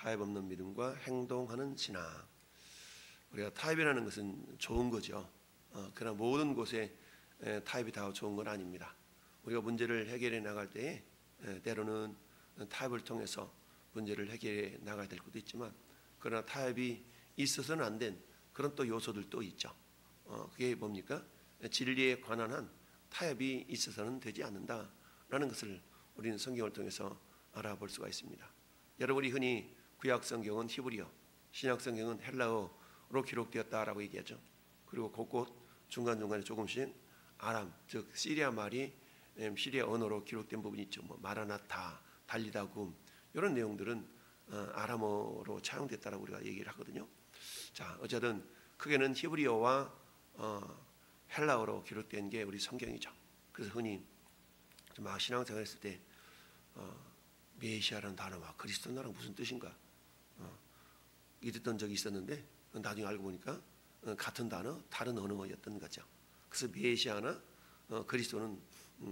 타협 없는 믿음과 행동하는 신앙. 우리가 타협이라는 것은 좋은 거죠. 그러나 모든 곳에 타협이 다 좋은 건 아닙니다. 우리가 문제를 해결해 나갈 때에 때로는 타협을 통해서 문제를 해결해 나가야 될 것도 있지만, 그러나 타협이 있어서는 안 된 그런 또 요소들도 있죠. 그게 뭡니까? 진리에 관한 한 타협이 있어서는 되지 않는다라는 것을 우리는 성경을 통해서 알아볼 수가 있습니다. 여러분이 흔히 구약 성경은 히브리어, 신약 성경은 헬라어로 기록되었다라고 얘기하죠. 그리고 곳곳 중간중간에 조금씩 아람, 즉 시리아 말이 시리아 언어로 기록된 부분이 있죠. 뭐 마라나타, 달리다굼 이런 내용들은 아람어로 차용됐다라고 우리가 얘기를 하거든요. 자, 어쨌든 크게는 히브리어와 헬라어로 기록된 게 우리 성경이죠. 그래서 흔히 막 신앙생활 했을 때 메시아라는 단어와 그리스도나랑 무슨 뜻인가 이랬던 적이 있었는데, 나중에 알고 보니까 같은 단어, 다른 언어였던 거죠. 그래서 메시아나 그리스도는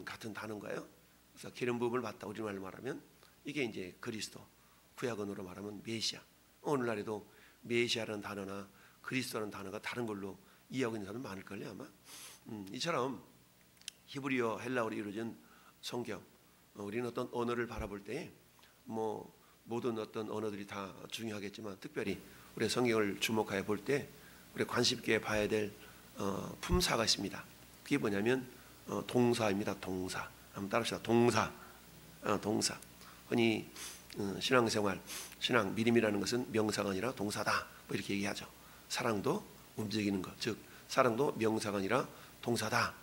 같은 단어인가요? 그래서 기름 부음을 받다 우리말로 말하면 이게 이제 그리스도, 구약 언어로 말하면 메시아. 오늘날에도 메시아라는 단어나 그리스도라는 단어가 다른 걸로 이해하고 있는 사람 많을걸요 아마. 이처럼 히브리어, 헬라어로 이루어진 성경, 우리는 어떤 언어를 바라볼 때 뭐 모든 어떤 언어들이 다 중요하겠지만, 특별히 우리 성경을 주목하여 볼 때 우리 관심 있게 봐야 될 품사가 있습니다. 그게 뭐냐면 동사입니다. 동사. 한번 따라합시다. 동사. 동사. 흔히 신앙생활, 신앙, 믿음이라는 것은 명사가 아니라 동사다, 뭐 이렇게 얘기하죠. 사랑도 움직이는 것, 즉 사랑도 명사가 아니라 동사다.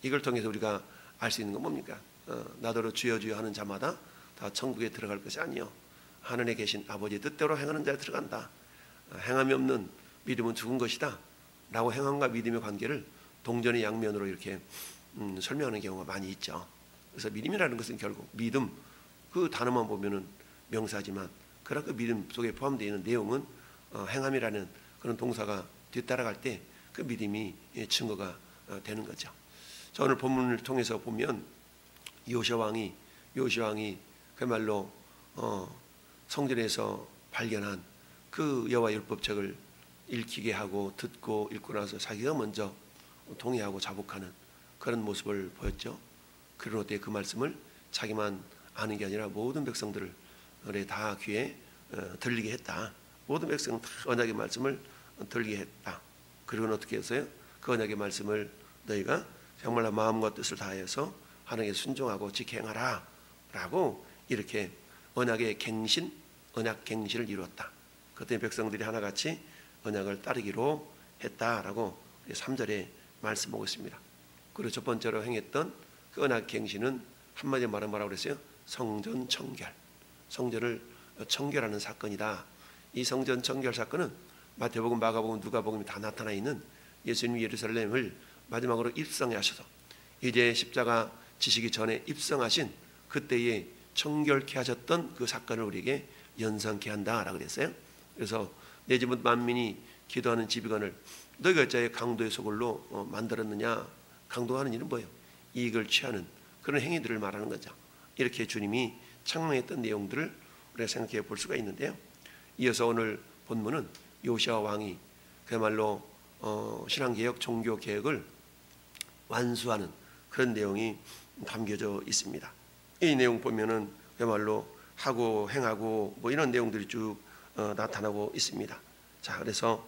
이걸 통해서 우리가 알 수 있는 건 뭡니까? 나더러 주여 주여 하는 자마다 다 천국에 들어갈 것이 아니요 하늘에 계신 아버지의 뜻대로 행하는 자에 들어간다. 행함이 없는 믿음은 죽은 것이다 라고 행함과 믿음의 관계를 동전의 양면으로 이렇게 설명하는 경우가 많이 있죠. 그래서 믿음이라는 것은 결국 믿음, 그 단어만 보면은 명사지만, 그러나 그 믿음 속에 포함되어 있는 내용은 행함이라는 그런 동사가 뒤따라갈 때 그 믿음이 증거가 되는 거죠. 자, 오늘 본문을 통해서 보면 요시야 왕이 그야말로 성전에서 발견한 그 여호와 율법책을 읽히게 하고 듣고 읽고 나서 자기가 먼저 동의하고 자복하는 그런 모습을 보였죠. 그런 때에 그 말씀을 자기만 아는 게 아니라 모든 백성들을 다 귀에 들리게 했다. 모든 백성은 다 언약의 말씀을 들리게 했다. 그리고 어떻게 했어요? 그 언약의 말씀을 너희가 정말 마음과 뜻을 다해서 하나님께 순종하고 지켜행하라 라고 이렇게 언약의 갱신, 언약 갱신을 이루었다. 그때 백성들이 하나같이 언약을 따르기로 했다라고 3절에 말씀하고 있습니다. 그리고 첫 번째로 행했던 그 언약 갱신은 한마디로 말하면 뭐라고 그랬어요? 성전 청결, 성전을 청결하는 사건이다. 이 성전 청결 사건은 마태복음, 마가복음, 누가복음이 다 나타나 있는 예수님이 예루살렘을 마지막으로 입성하셔서 이제 십자가 지시기 전에 입성하신 그때에 청결케 하셨던 그 사건을 우리에게 연상케 한다라고 그랬어요. 그래서 내 집은 만민이 기도하는 집이거늘 너희가 어찌하여 강도의 소굴로 만들었느냐. 강도가 하는 일은 뭐예요? 이익을 취하는 그런 행위들을 말하는 거죠. 이렇게 주님이 창명했던 내용들을 우리가 생각해 볼 수가 있는데요. 이어서 오늘 본문은 요시야 왕이 그야말로 신앙개혁, 종교개혁을 완수하는 그런 내용이 담겨져 있습니다. 이 내용 보면은 그야말로 하고 행하고 뭐 이런 내용들이 쭉 나타나고 있습니다. 자, 그래서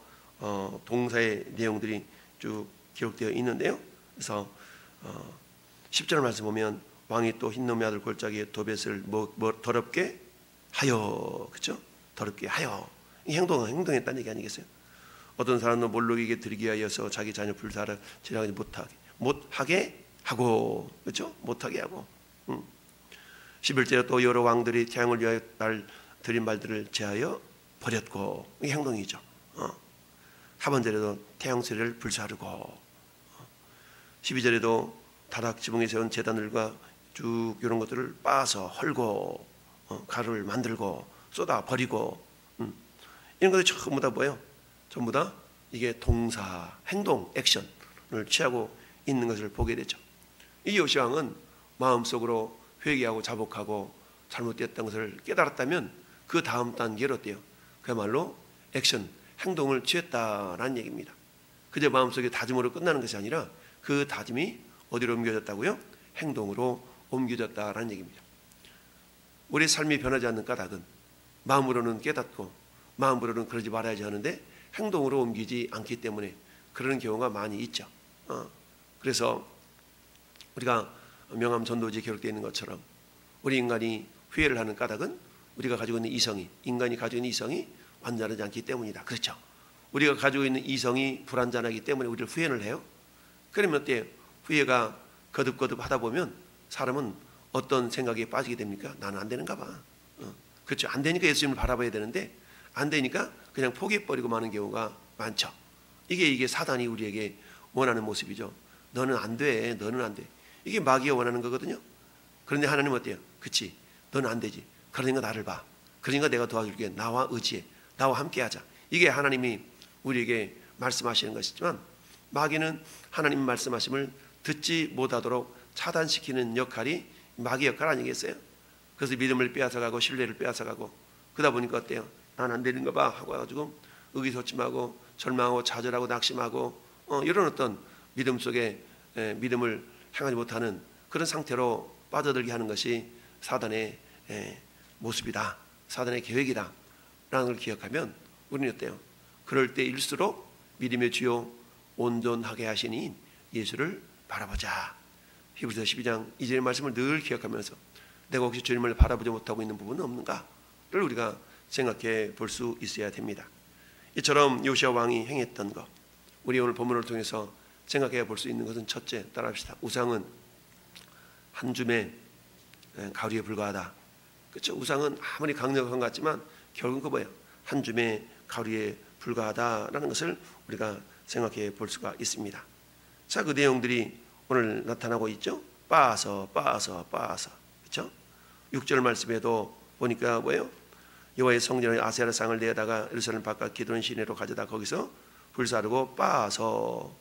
동사의 내용들이 쭉 기록되어 있는데요. 그래서 10절 말씀 보면 왕이 또 흰놈의 아들 골짜기에 도벳을 더럽게 하여, 그렇죠? 더럽게 하여. 이 행동했다는 얘기 아니겠어요? 어떤 사람은 몰록에게 드리기 위하여서 자기 자녀 불사를 지나가지 못하게 하고, 그렇죠? 못하게 하고. 11절에 또 여러 왕들이 태양을 위하여 날 드린 말들을 제하여 버렸고, 이게 행동이죠. 하반절에도 태양 세례를 불사르고, 12절에도 다락 지붕에 세운 제단들과 쭉 이런 것들을 빻아서 헐고, 가루를 만들고 쏟아 버리고, 이런 것들이 전부 다 뭐예요? 전부 다 이게 동사, 행동, 액션을 취하고 있는 것을 보게 되죠. 이 요시야 왕은 마음속으로 회개하고 자복하고 잘못되었던 것을 깨달았다면 그 다음 단계로 어때요? 그야말로 액션, 행동을 취했다라는 얘기입니다. 그저 마음속에 다짐으로 끝나는 것이 아니라 그 다짐이 어디로 옮겨졌다고요? 행동으로 옮겨졌다라는 얘기입니다. 우리 삶이 변하지 않는 까닭은 마음으로는 깨닫고 마음으로는 그러지 말아야지 하는데 행동으로 옮기지 않기 때문에 그러는 경우가 많이 있죠. 그래서 우리가 명암 전도지에 기록되어 있는 것처럼 우리 인간이 후회를 하는 까닭은 우리가 가지고 있는 이성이, 인간이 가지고 있는 이성이 완전하지 않기 때문이다. 그렇죠? 우리가 가지고 있는 이성이 불완전하기 때문에 우리를 후회를 해요. 그러면 어때요? 후회가 거듭거듭 하다 보면 사람은 어떤 생각에 빠지게 됩니까? 나는 안 되는가 봐. 그렇죠? 안 되니까 예수님을 바라봐야 되는데 안 되니까 그냥 포기해버리고 마는 경우가 많죠. 이게 사단이 우리에게 원하는 모습이죠. 너는 안 돼. 너는 안 돼. 이게 마귀가 원하는 거거든요. 그런데 하나님은 어때요? 그치, 너는 안 되지. 그러니까 나를 봐. 그러니까 내가 도와줄게. 나와 의지해. 나와 함께 하자. 이게 하나님이 우리에게 말씀하시는 것이지만 마귀는 하나님 말씀하심을 듣지 못하도록 차단시키는 역할이 마귀 역할 아니겠어요? 그래서 믿음을 빼앗아가고 신뢰를 빼앗아가고 그러다 보니까 어때요? 난 안 되는 거 봐 하고 가지고 의기소침하고 절망하고 좌절하고 낙심하고 이런 어떤 믿음 속에 믿음을 행하지 못하는 그런 상태로 빠져들게 하는 것이 사단의 모습이다. 사단의 계획이다 라는 걸 기억하면 우리는 어때요? 그럴 때일수록 믿음의 주요 온전하게 하시니 예수를 바라보자. 히브리서 12장 2절의 말씀을 늘 기억하면서 내가 혹시 주님을 바라보지 못하고 있는 부분은 없는가를 우리가 생각해 볼 수 있어야 됩니다. 이처럼 요시아 왕이 행했던 것, 우리 오늘 본문을 통해서 생각해 볼 수 있는 것은 첫째, 따라합시다. 우상은 한 줌의 가루에 불과하다. 그렇죠? 우상은 아무리 강력한 것 같지만 결국은 그 뭐예요? 한 줌의 가루에 불과하다라는 것을 우리가 생각해 볼 수가 있습니다. 자, 그 내용들이 오늘 나타나고 있죠. 빻아서 그렇죠? 6절 말씀에도 보니까 뭐예요? 여호와의 성전에 아세라 상을 내다가 예루살렘 바깥 기드론 시내로 가져다 거기서 불사르고 빻아서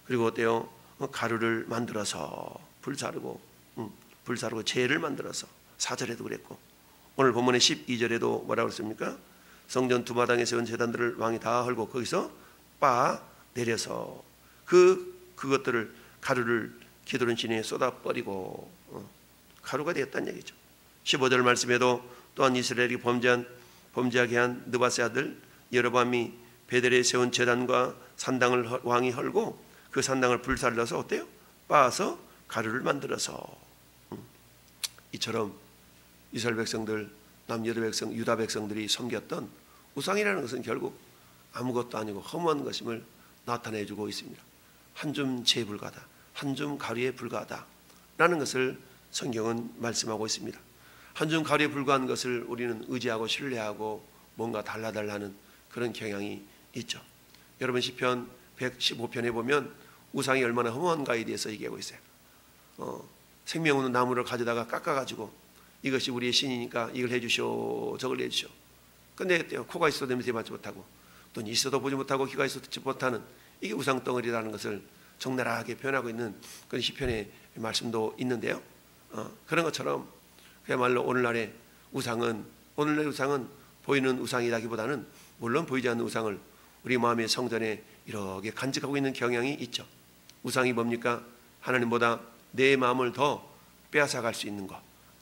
그리고 어때요? 가루를 만들어서 불사르고 재를 만들어서 4절에도 그랬고 오늘 본문의 12절에도 뭐라고 했습니까? 성전 두 마당에 세운 제단들을 왕이 다 헐고 거기서 빻아 내려서 그것들을 가루를 기드론 시내에 쏟아버리고 가루가 되었다는 얘기죠. 15절 말씀에도 또한 이스라엘이 범죄하게 한 느바세 아들 여로보암이 베델에 세운 제단과 산당을 왕이 헐고 그 산당을 불살라서 어때요? 빻아서 가루를 만들어서 이처럼 이스라엘 백성들, 남유다 백성, 유다 백성들이 섬겼던 우상이라는 것은 결국 아무것도 아니고 허무한 것임을 나타내주고 있습니다. 한 줌 재에 불과하다, 한 줌 가루에 불과하다라는 것을 성경은 말씀하고 있습니다. 한 줌 가루에 불과한 것을 우리는 의지하고 신뢰하고 뭔가 달라달라는 그런 경향이 있죠. 여러분 시편 115편에 보면 우상이 얼마나 허무한가에 대해서 얘기하고 있어요. 생명 없는 나무를 가져다가 깎아가지고 이것이 우리의 신이니까 이걸 해주시오 저걸 해주시오. 근데 코가 있어도 냄새 맡지 못하고 눈이 있어도 보지 못하고 귀가 있어도 듣지 못하는 이게 우상덩어리라는 것을 적나라하게 표현하고 있는 그런 시편의 말씀도 있는데요. 그런 것처럼 그야말로 오늘날의 우상은 보이는 우상이라기보다는 물론 보이지 않는 우상을 우리 마음의 성전에 이렇게 간직하고 있는 경향이 있죠. 우상이 뭡니까? 하나님보다 내 마음을 더 빼앗아갈 수 있는 것,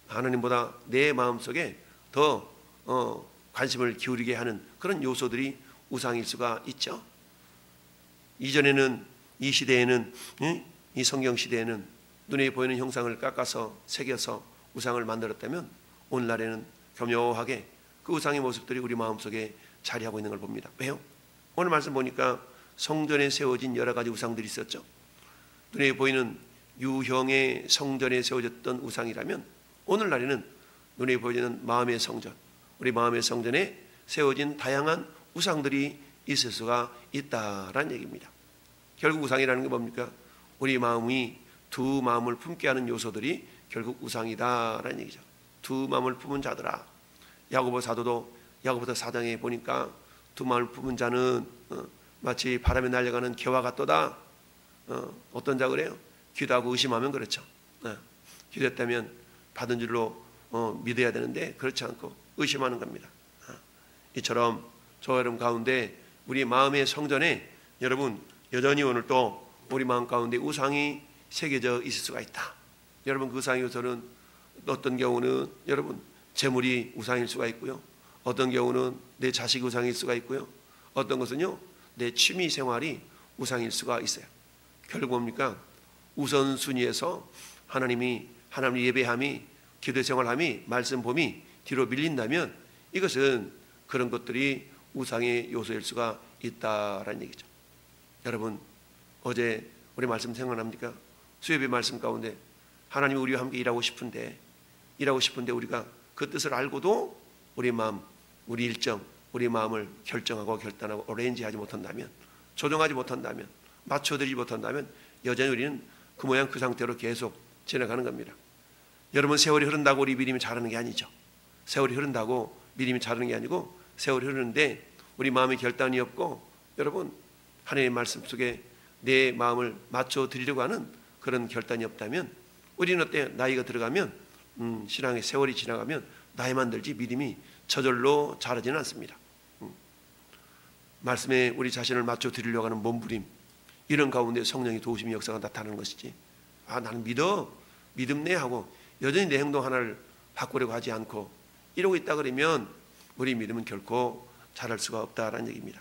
하나님보다 내 마음속에 더 관심을 기울이게 하는 그런 요소들이 우상일 수가 있죠. 이전에는 이 시대에는 이 성경 시대에는 눈에 보이는 형상을 깎아서 새겨서 우상을 만들었다면 오늘날에는 교묘하게 그 우상의 모습들이 우리 마음속에 자리하고 있는 걸 봅니다. 왜요? 오늘 말씀 보니까 성전에 세워진 여러 가지 우상들이 있었죠. 눈에 보이는 유형의 성전에 세워졌던 우상이라면 오늘날에는 눈에 보이는 마음의 성전, 우리 마음의 성전에 세워진 다양한 우상들이 있을 수가 있다라는 얘기입니다. 결국 우상이라는 게 뭡니까? 우리 마음이 두 마음을 품게 하는 요소들이 결국 우상이다라는 얘기죠. 두 마음을 품은 자들아. 야고보 사도도 야고보서 4장에 보니까 두 마음을 품은 자는 마치 바람에 날려가는 개와 같도다. 어떤 자 그래요? 기도하고 의심하면 그렇죠. 기도했다면 받은 줄로 믿어야 되는데 그렇지 않고 의심하는 겁니다. 이처럼 저 여러분 가운데 우리 마음의 성전에 여러분 여전히 오늘 또 우리 마음 가운데 우상이 새겨져 있을 수가 있다. 여러분 그 우상의 요소는 어떤 경우는 여러분 재물이 우상일 수가 있고요. 어떤 경우는 내 자식이 우상일 수가 있고요. 어떤 것은요 내 취미 생활이 우상일 수가 있어요. 결국 뭡니까? 우선순위에서 하나님 예배함이 기도 생활함이 말씀 봄이 뒤로 밀린다면 이것은 그런 것들이 우상의 요소일 수가 있다라는 얘기죠. 여러분 어제 우리 말씀 생각납니까? 수요일 말씀 가운데 하나님이 우리와 함께 일하고 싶은데 우리가 그 뜻을 알고도 우리 마음, 우리 일정, 우리 마음을 결정하고 결단하고 어레인지하지 못한다면, 조정하지 못한다면, 맞춰드리지 못한다면 여전히 우리는 그 모양 그 상태로 계속 지나가는 겁니다. 여러분 세월이 흐른다고 우리 믿음이 자라는 게 아니죠. 세월이 흐른다고 믿음이 자라는 게 아니고 세월이 흐르는데 우리 마음의 결단이 없고 여러분 하나님의 말씀 속에 내 마음을 맞춰드리려고 하는 그런 결단이 없다면 우리는 어때? 나이가 들어가면 신앙의 세월이 지나가면 나이만 들지 믿음이 저절로 자라지는 않습니다. 말씀에 우리 자신을 맞춰드리려고 하는 몸부림 이런 가운데 성령의 도우심의 역사가 나타나는 것이지 나는 믿음네 하고 여전히 내 행동 하나를 바꾸려고 하지 않고 이러고 있다 그러면 우리 믿음은 결코 자랄 수가 없다라는 얘기입니다.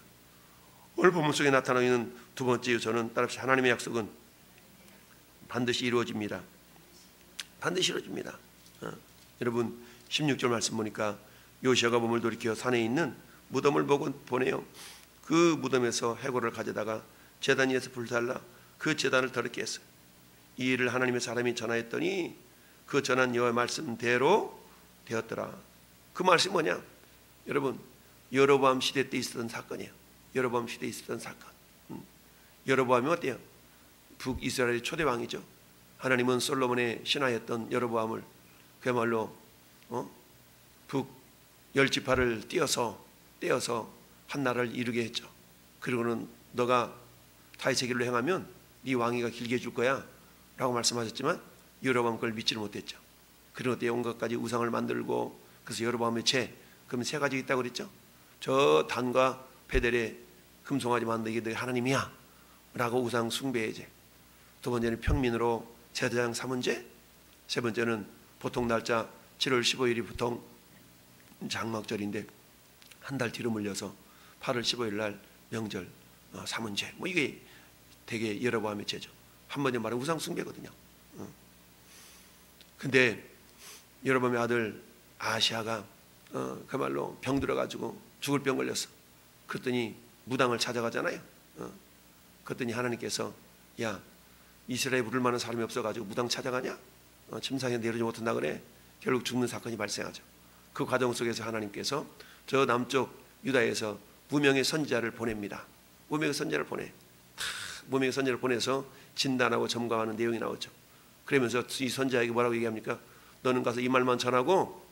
오늘 본문 속에 나타나는 두 번째 요소는 따라서 하나님의 약속은 반드시 이루어집니다. 반드시 이루어집니다. 여러분 16절 말씀 보니까 요시아가 몸을 돌이켜 산에 있는 무덤을 보내요. 그 무덤에서 해골을 가져다가 제단 위에서 불살라 그 제단을 더럽게 했어요. 이 일을 하나님의 사람이 전하였더니 그 전한 여호와의 말씀대로 되었더라. 그 말씀이 뭐냐? 여러분 여로보암 시대 때 있었던 사건이에요. 여로보암 시대에 있었던 사건. 여로보암이 어때요? 북이스라엘의 초대 왕이죠. 하나님은 솔로몬의 신하였던 여로보암을 그야말로 북 10지파를 떼어서 한 나라를 이루게 했죠. 그리고는 너가 다윗의 길로 행하면 네 왕위가 길게 해줄 거야 라고 말씀하셨지만 여로보암 그걸 믿지를 못했죠. 그리고 때 온갖 가지 우상을 만들고 그래서 여로보암의 그럼 세 가지 있다고 그랬죠. 저 단과 베델에 금송아지 만들게 너 하나님이야 라고 우상 숭배의 죄. 두 번째는 평민으로 제사장 삼은 죄. 세 번째는 보통 날짜 7월 15일이 보통 장막절인데 한 달 뒤로 물려서 8월 15일 날 명절 삼은 죄. 이게 되게 여로보암의 죄죠. 한 번에 말하면 우상 숭배거든요. 근데 여로보암의 아들 아시아가 그 말로 병 들어가지고 죽을 병 걸렸어. 그랬더니 무당을 찾아가잖아요. 그랬더니 하나님께서 야 이스라엘에 부를 만한 사람이 없어가지고 무당 찾아가냐? 침상에 내려오지 못한다 그래. 결국 죽는 사건이 발생하죠. 그 과정 속에서 하나님께서 저 남쪽 유다에서 무명의 선지자를 보냅니다. 무명의 선지자를 무명의 선지자를 보내서 진단하고 점검하는 내용이 나오죠. 그러면서 이 선지자에게 뭐라고 얘기합니까? 너는 가서 이 말만 전하고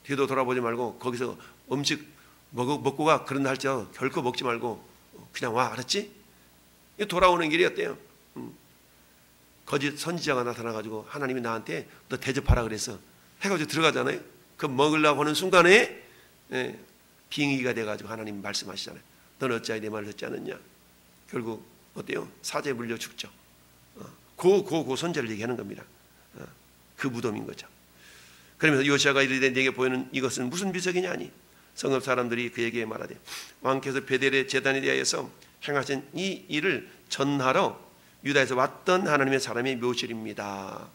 뒤도 돌아보지 말고 거기서 음식 먹고 가. 그런다 할지라도 결코 먹지 말고 그냥 와. 알았지? 돌아오는 길이 어때요? 거짓 선지자가 나타나가지고 하나님이 나한테 너 대접하라 그래서 해가지고 들어가잖아요. 그 먹으려고 하는 순간에 빙의가 돼가지고 하나님 말씀하시잖아요. 너는 어찌하여 내 말을 듣지 않았냐? 결국 어때요? 사제에 물려 죽죠. 그 선지자를 얘기하는 겁니다. 그 무덤인 거죠. 그러면서 요시아가 이르되 내게 보이는 이것은 무슨 비석이냐 하니 성읍 사람들이 그에게 말하되 왕께서 베델의 제단에 대하여서 행하신 이 일을 전하러 유다에서 왔던 하나님의 사람의 묘실입니다.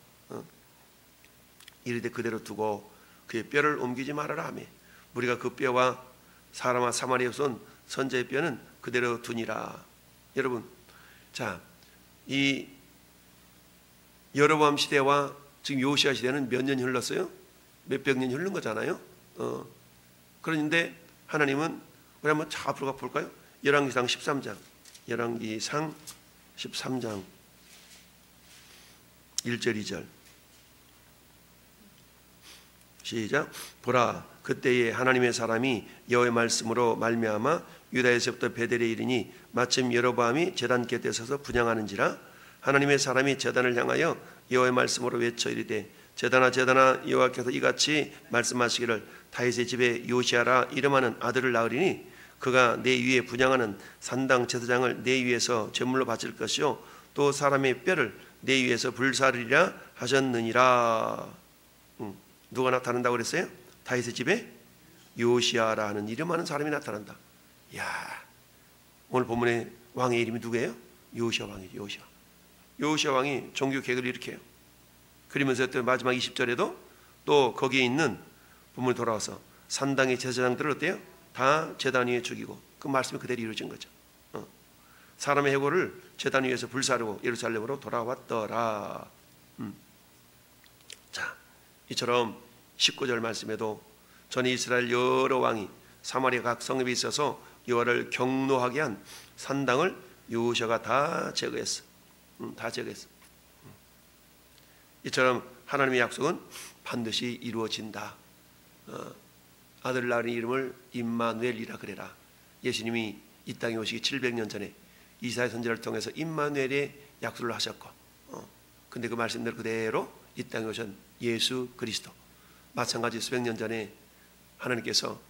이르되 그대로 두고 그의 뼈를 옮기지 말아라 하며 우리가 그 뼈와 사람과 사마리아에서 온 선지자의 뼈는 그대로 두니라. 여러분, 자, 이 여로보암 시대와 지금 요시아 시대는 몇 년이 흘렀어요? 몇백 년이 흐른 거잖아요. 그런데 하나님은 우리 한번 앞으로 가 볼까요? 열왕기상 13장, 열왕기상 13장 1절 2절 시작. 보라 그때에 하나님의 사람이 여호와의 말씀으로 말미암아 유다에서부터 베델에 이르니 마침 여로보암이 제단 곁에 서서 분향하는지라 하나님의 사람이 제단을 향하여 여호와의 말씀으로 외쳐 이르되 제다나 여호와께서 이같이 말씀하시기를 다윗의 집에 요시아라 이름하는 아들을 낳으리니 그가 내 위에 분향하는 산당 제사장을 내 위에서 제물로 바칠 것이요 또 사람의 뼈를 내 위에서 불사르리라 하셨느니라. 누가 나타난다고 그랬어요? 다윗의 집에 요시아라 하는 이름하는 사람이 나타난다. 야, 오늘 본문의 왕의 이름이 누구예요? 요시아 왕이죠. 요시아 왕이 종교 개혁을 일으켜요. 그러면서 또 마지막 20절에도 또 거기에 있는 본문에 돌아와서 산당의 제사장들을 어때요? 다 제단 위에 죽이고, 그 말씀이 그대로 이루어진 거죠. 사람의 해골을 제단 위에서 불사르고 예루살렘으로 돌아왔더라. 자, 이처럼 19절 말씀에도 전에 이스라엘 여러 왕이 사마리아 각 성읍에 있어서 여호와를 경노하게 한 산당을 요시아가 다 제거했어. 다 제거했어. 이처럼 하나님의 약속은 반드시 이루어진다. 아들 낳은 이름을 임마누엘이라 그래라. 예수님이 이 땅에 오시기 700년 전에 이사야 선지자를 통해서 임마누엘의 약속을 하셨고, 근데 그 말씀대로 그대로 이 땅에 오신 예수 그리스도, 마찬가지 수백 년 전에 하나님께서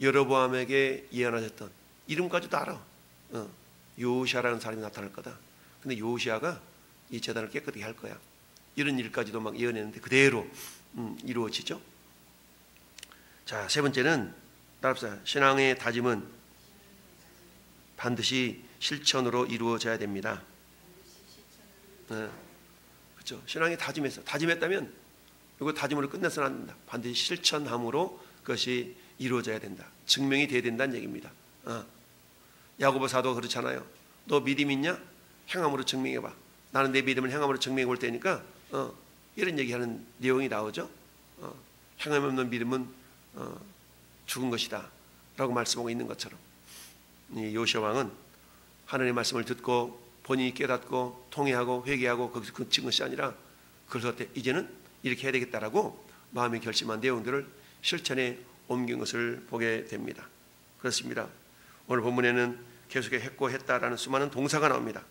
여로보암에게 예언하셨던 이름까지도 알아. 요시아라는 사람이 나타날 거다. 근데 요시아가 이 제단을 깨끗하게 할 거야. 이런 일까지도 막 예언했는데 그대로 이루어지죠. 자, 세 번째는 따라합시다. 신앙의 다짐은 반드시 실천으로 이루어져야 됩니다. 그렇죠. 신앙의 다짐했다면 이거 다짐으로 끝내서는 안 된다. 반드시 실천함으로 그것이 이루어져야 된다. 증명이 돼야 된다는 얘기입니다. 야고보 사도가 그렇잖아요. 너 믿음 있냐? 행함으로 증명해봐. 나는 내 믿음을 행함으로 증명해 볼 테니까 이런 얘기하는 내용이 나오죠. 행함 없는 믿음은 죽은 것이다 라고 말씀하고 있는 것처럼, 이 요시아 왕은 하나님의 말씀을 듣고 본인이 깨닫고 통회하고 회개하고 거기서 그친 것이 아니라 그래서 이제는 이렇게 해야 되겠다라고 마음이 결심한 내용들을 실천에 옮긴 것을 보게 됩니다. 그렇습니다. 오늘 본문에는 계속해서 했고 했다라는 수많은 동사가 나옵니다.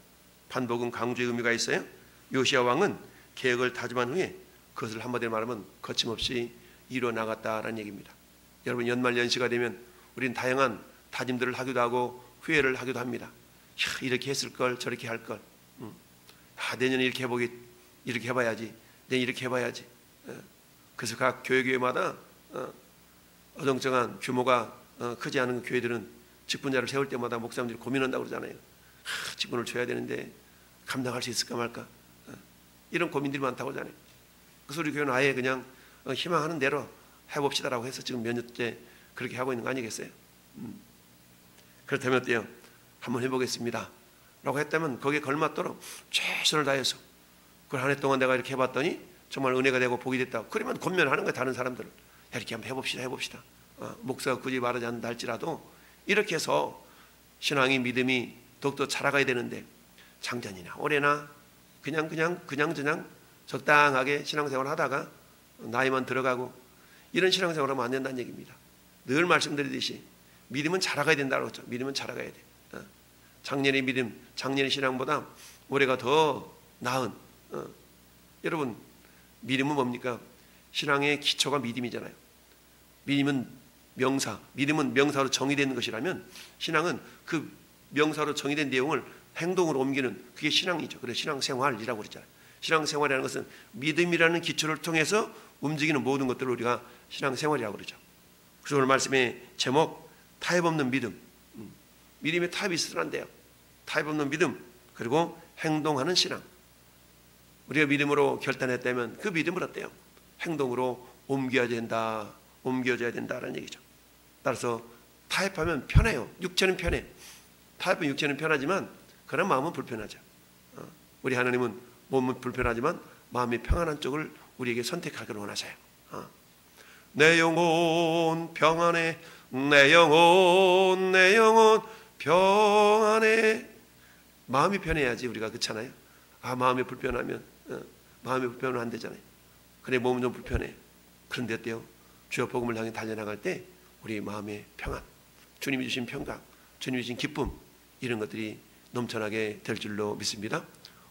반복은 강조의 의미가 있어요. 요시아 왕은 계획을 다짐한 후에 그것을 한마디로 말하면 거침없이 이루어 나갔다라는 얘기입니다. 여러분, 연말 연시가 되면 우리는 다양한 다짐들을 하기도 하고 후회를 하기도 합니다. 이렇게 했을 걸, 저렇게 할 걸. 내년에 이렇게 해봐야지. 내년 이렇게 해봐야지. 그래서 각 교회마다 어정쩡한 규모가 크지 않은 교회들은 직분자를 세울 때마다 목사님들이 고민한다고 그러잖아요. 직분을 줘야 되는데 감당할 수 있을까 말까. 이런 고민들이 많다고 하잖아요. 그래서 우리 교회는 아예 그냥 희망하는 대로 해봅시다라고 해서 지금 몇 년째 그렇게 하고 있는 거 아니겠어요? 그렇다면 어때요? 한번 해보겠습니다 라고 했다면 거기에 걸맞도록 최선을 다해서 그걸 한 해 동안 내가 이렇게 해봤더니 정말 은혜가 되고 복이 됐다. 그러면 권면하는 거예요. 다른 사람들을. 이렇게 한번 해봅시다. 목사가 굳이 말하지 않는다 할지라도 이렇게 해서 신앙이, 믿음이 더욱더 자라가야 되는데, 장전이나 올해나 그냥 적당하게 신앙생활 하다가 나이만 들어가고 이런 신앙생활 하면 안 된다는 얘기입니다. 늘 말씀드리듯이 믿음은 자라가야 된다고 했죠. 믿음은 자라가야 돼. 작년의 믿음, 작년의 신앙보다 올해가 더 나은. 여러분, 믿음은 뭡니까? 신앙의 기초가 믿음이잖아요. 믿음은 명사로 정의되는 것이라면 신앙은 그 명사로 정의된 내용을 행동으로 옮기는, 그게 신앙이죠. 그래서 신앙생활이라고 그랬잖아요. 신앙생활이라는 것은 믿음이라는 기초를 통해서 움직이는 모든 것들을 우리가 신앙생활이라고 그러죠. 그래서 오늘 말씀의 제목, 타협 없는 믿음. 믿음에 타협이 있어서는 안 돼요. 타협 없는 믿음, 그리고 행동하는 신앙. 우리가 믿음으로 결단했다면 그 믿음을 어때요? 행동으로 옮겨야 된다라는 얘기죠. 따라서 타협하면 편해요. 육체는 편해. 타협은 육체는 편하지만 그러나 마음은 불편하죠. 우리 하나님은 몸은 불편하지만 마음이 평안한 쪽을 우리에게 선택하기를 원하셔요. 내 영혼 평안해, 내 영혼 평안해. 마음이 편해야지 우리가, 그렇잖아요. 마음이 불편하면 안 되잖아요. 그래, 몸은 좀 불편해. 그런데 어때요? 주여 복음을 향해 달려나갈 때 우리 마음의 평안, 주님이 주신 평강, 주님이 주신 기쁨, 이런 것들이 넘쳐나게 될 줄로 믿습니다.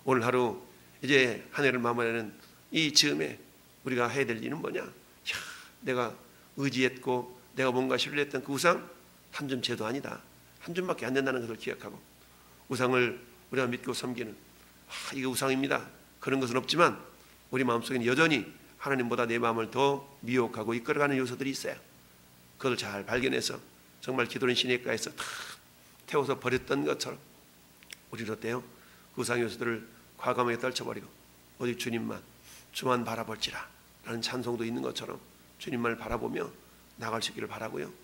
오늘 하루 이제 한 해를 마무리하는 이 즈음에 우리가 해야 될 일은 뭐냐? 내가 의지했고 내가 뭔가 신뢰했던 그 우상 한 줌 죄도 아니다. 한 줌밖에 안 된다는 것을 기억하고 우상을 우리가 믿고 섬기는 이게 우상입니다. 그런 것은 없지만 우리 마음속에는 여전히 하나님보다 내 마음을 더 미혹하고 이끌어가는 요소들이 있어요. 그걸 잘 발견해서 정말 기도는 시내가에서 다 태워서 버렸던 것처럼 우리는 어때요? 그 우상 요소들을 과감하게 떨쳐버리고 오직 주만 바라볼지라 라는 찬송도 있는 것처럼 주님만을 바라보며 나갈 수 있기를 바라고요.